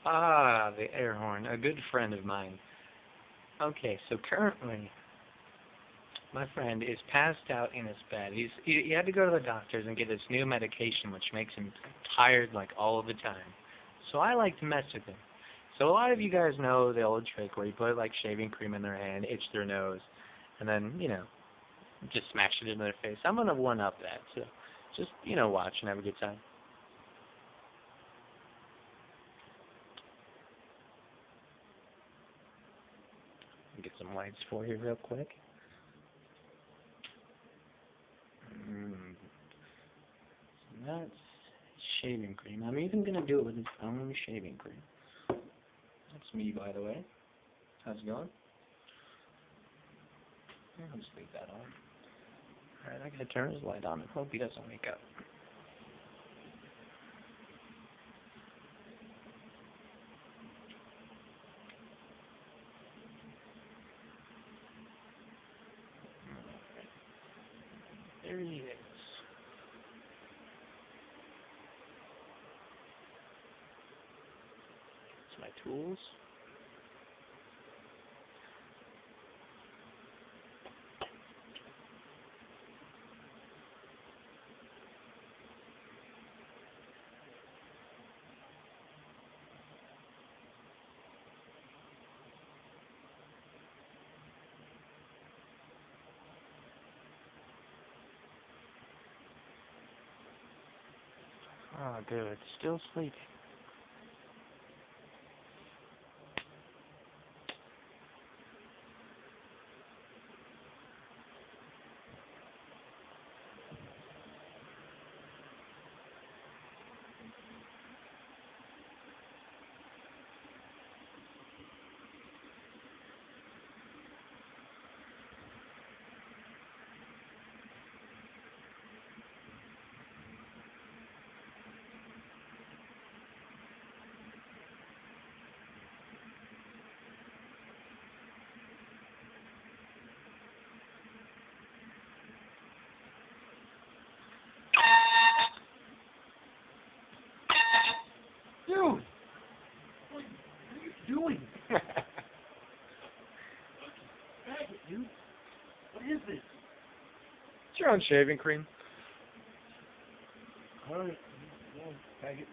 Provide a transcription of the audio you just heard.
Ah, the air horn, a good friend of mine. Okay, so currently, my friend is passed out in his bed. He had to go to the doctors and get this new medication, which makes him tired like all of the time. So I like to mess with him. So a lot of you guys know the old trick where you put like shaving cream in their hand, itch their nose, and then just smash it into their face. I'm gonna one up that. So just watch and have a good time. Get some lights for you real quick. That's shaving cream. I'm even going to do it with its own shaving cream. That's me, by the way. How's it going? I'll just leave that on. Alright, I gotta turn his light on and hope he doesn't wake up. There he is. That's my tools. Oh, dude, still sleeping. Dude! What are you doing? Dude, what is this? It's your own shaving cream. Alright, yeah, faggot.